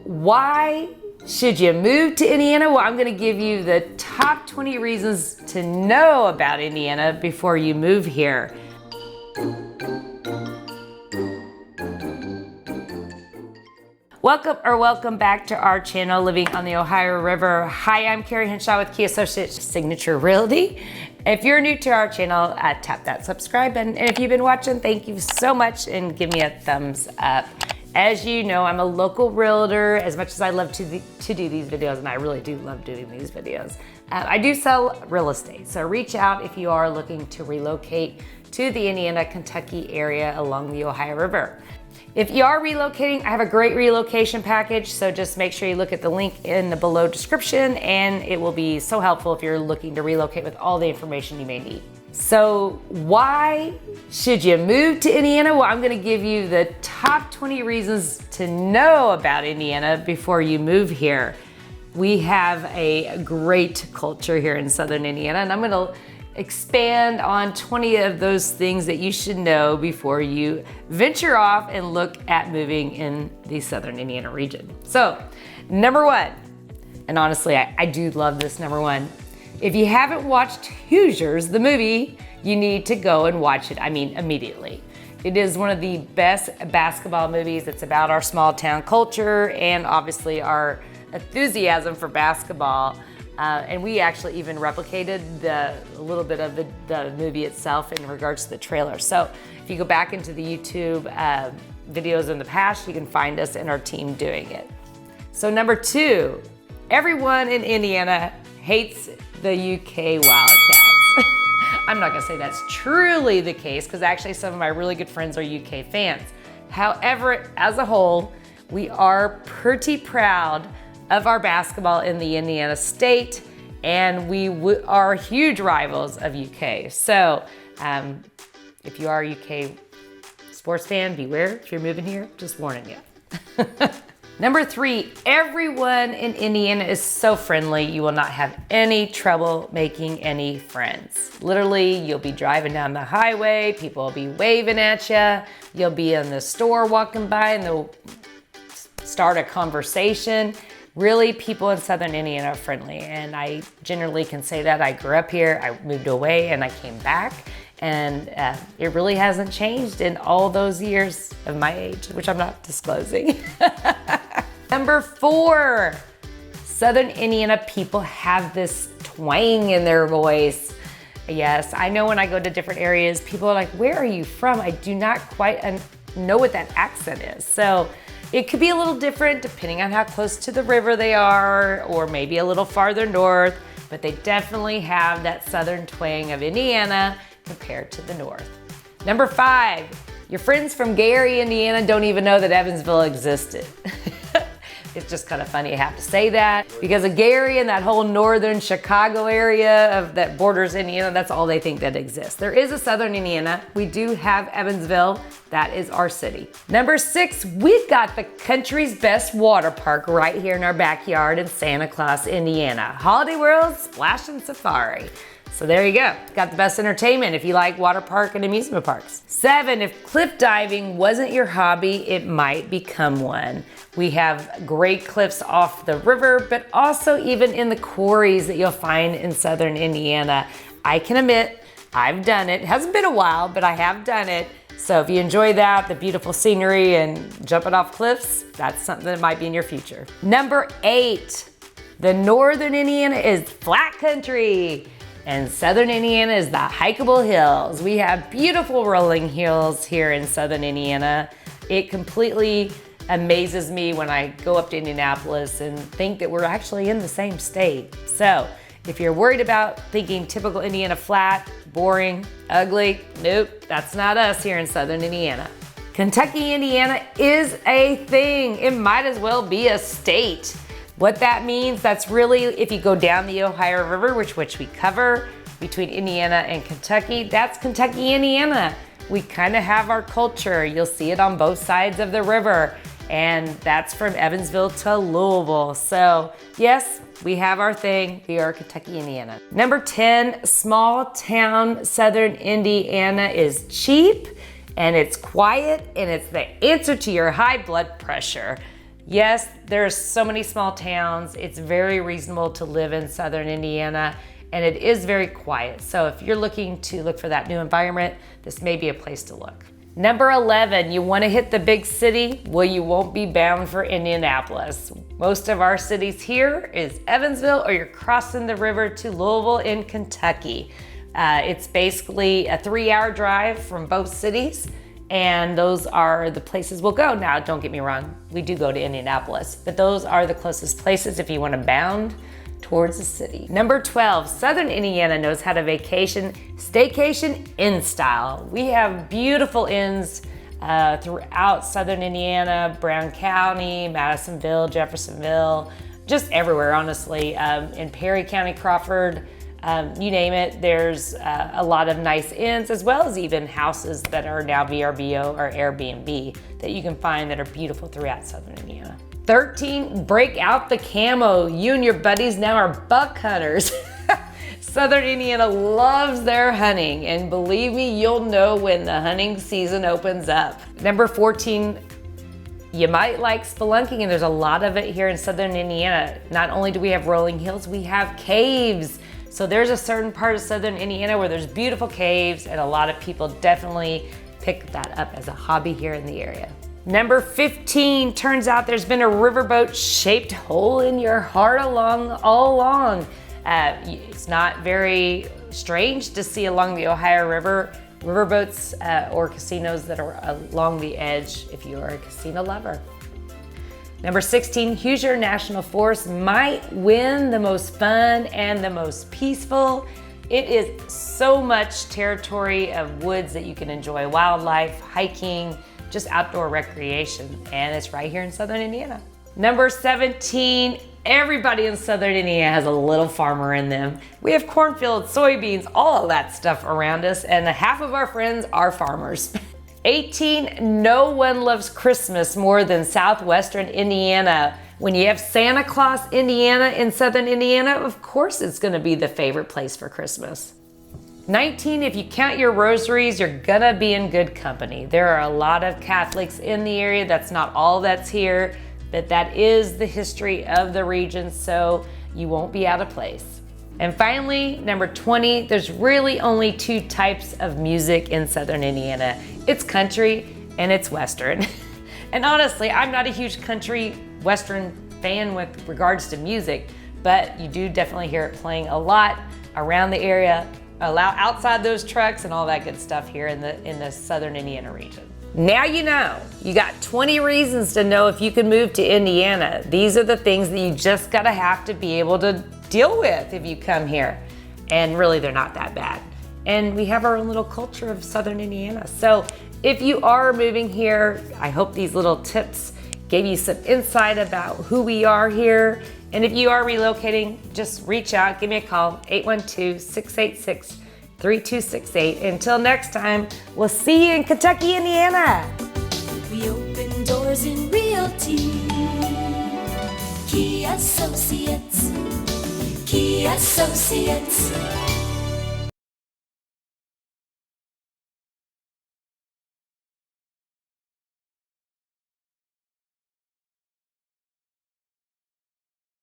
why should you move to Indiana? Well, I'm going to give you the top 20 reasons to know about Indiana before you move here. Welcome back to our channel, Living on the Ohio River. Hi, I'm Carrie Henshaw with Key Associates Signature Realty. If you're new to our channel, tap that subscribe button. And if you've been watching, thank you so much and give me a thumbs up. As you know, I'm a local realtor. As much as I love to do these videos, and I really do love doing these videos, I do sell real estate. So reach out if you are looking to relocate to the Indiana, Kentucky area along the Ohio River. If you are relocating, I have a great relocation package, so just make sure you look at the link in the below description, and it will be so helpful if you're looking to relocate with all the information you may need. So why should you move to Indiana? Well, I'm gonna give you the top 20 reasons to know about Indiana before you move here. We have a great culture here in Southern Indiana, and I'm gonna expand on 20 of those things that you should know before you venture off and look at moving in the Southern Indiana region. So, number one, and honestly, I do love this number one. If you haven't watched Hoosiers, the movie, you need to go and watch it, immediately. It is one of the best basketball movies. It's about our small town culture and obviously our enthusiasm for basketball. And we actually even replicated a little bit of the movie itself in regards to the trailer. So if you go back into the YouTube videos in the past, you can find us and our team doing it. So number two, everyone in Indiana hates the UK Wildcats. I'm not gonna say that's truly the case, because actually some of my really good friends are UK fans. However, as a whole, we are pretty proud of our basketball in the Indiana state, and we are huge rivals of UK. So if you are a UK sports fan, beware if you're moving here, just warning you. Number three, everyone in Indiana is so friendly, you will not have any trouble making any friends. Literally, you'll be driving down the highway, people will be waving at you, you'll be in the store walking by and they'll start a conversation. Really, people in Southern Indiana are friendly, and I generally can say that. I grew up here, I moved away, and I came back, and it really hasn't changed in all those years of my age, which I'm not disclosing. Number four, Southern Indiana people have this twang in their voice. Yes, I know when I go to different areas, people are like, where are you from? I do not quite know what that accent is. So it could be a little different depending on how close to the river they are, or maybe a little farther north, but they definitely have that southern twang of Indiana compared to the north. Number five, your friends from Gary, Indiana don't even know that Evansville existed. It's just kind of funny I have to say that, because of Gary and that whole northern Chicago area that borders Indiana, that's all they think that exists. There is a Southern Indiana. We do have Evansville. That is our city. Number six, we've got the country's best water park right here in our backyard in Santa Claus, Indiana. Holiday World Splashin Safari. So there you go. Got the best entertainment if you like water park and amusement parks. Seven, if cliff diving wasn't your hobby, it might become one. We have great cliffs off the river, but also even in the quarries that you'll find in Southern Indiana. I can admit, I've done it. It hasn't been a while, but I have done it. So if you enjoy that, the beautiful scenery and jumping off cliffs, that's something that might be in your future. Number eight, the Northern Indiana is flat country, and Southern Indiana is the hikeable hills. We have beautiful rolling hills here in Southern Indiana. It completely amazes me when I go up to Indianapolis and think that we're actually in the same state. So if you're worried about thinking typical Indiana flat, boring, ugly, nope, that's not us here in Southern Indiana. Kentucky, Indiana is a thing. It might as well be a state. What that means, that's really, if you go down the Ohio River, which we cover between Indiana and Kentucky, that's Kentucky, Indiana. We kind of have our culture. You'll see it on both sides of the river. And that's from Evansville to Louisville. So yes, we have our thing. We are Kentucky, Indiana. Number 10, small town Southern Indiana is cheap and it's quiet and it's the answer to your high blood pressure. Yes, there's so many small towns. It's very reasonable to live in southern Indiana, and it is very quiet. So if you're looking to look for that new environment, this may be a place to look. Number 11, you want to hit the big city? Well, you won't be bound for Indianapolis. Most of our cities here is Evansville, or you're crossing the river to Louisville in Kentucky. It's basically a 3-hour drive from both cities, and those are the places we'll go. Now, don't get me wrong, we do go to Indianapolis, but those are the closest places if you want to bound towards the city. Number 12, Southern Indiana knows how to vacation, staycation in style. We have beautiful inns throughout Southern Indiana, Brown County, Madisonville, Jeffersonville, just everywhere, honestly. In Perry County, Crawford, you name it, there's a lot of nice inns, as well as even houses that are now VRBO or Airbnb that you can find that are beautiful throughout Southern Indiana. 13, break out the camo. You and your buddies now are buck hunters. Southern Indiana loves their hunting, and believe me, you'll know when the hunting season opens up. Number 14, you might like spelunking, and there's a lot of it here in Southern Indiana. Not only do we have rolling hills, we have caves. So there's a certain part of Southern Indiana where there's beautiful caves, and a lot of people definitely pick that up as a hobby here in the area. Number 15, turns out there's been a riverboat shaped hole in your heart all along. It's not very strange to see along the Ohio River riverboats or casinos that are along the edge if you are a casino lover. Number 16, Hoosier National Forest might win the most fun and the most peaceful. It is so much territory of woods that you can enjoy wildlife, hiking, just outdoor recreation, and it's right here in Southern Indiana. Number 17, everybody in Southern Indiana has a little farmer in them. We have cornfields, soybeans, all of that stuff around us, and half of our friends are farmers. 18, no one loves Christmas more than Southwestern Indiana. When you have Santa Claus, Indiana in Southern Indiana, of course it's gonna be the favorite place for Christmas. 19, if you count your rosaries, you're gonna be in good company. There are a lot of Catholics in the area. That's not all that's here, but that is the history of the region, so you won't be out of place. And finally, number 20, there's really only 2 types of music in Southern Indiana. It's country and it's Western. And honestly, I'm not a huge country Western fan with regards to music, but you do definitely hear it playing a lot around the area, outside those trucks and all that good stuff here in the Southern Indiana region. Now you know. You got 20 reasons to know if you can move to Indiana. These are the things that you just gotta have to be able to deal with if you come here. And really, they're not that bad. And we have our own little culture of Southern Indiana. So if you are moving here, I hope these little tips gave you some insight about who we are here. And if you are relocating, just reach out, give me a call, 812-686-3268. Until next time, we'll see you in Kentucky, Indiana. We open doors in realty. Key Associates. Key Associates.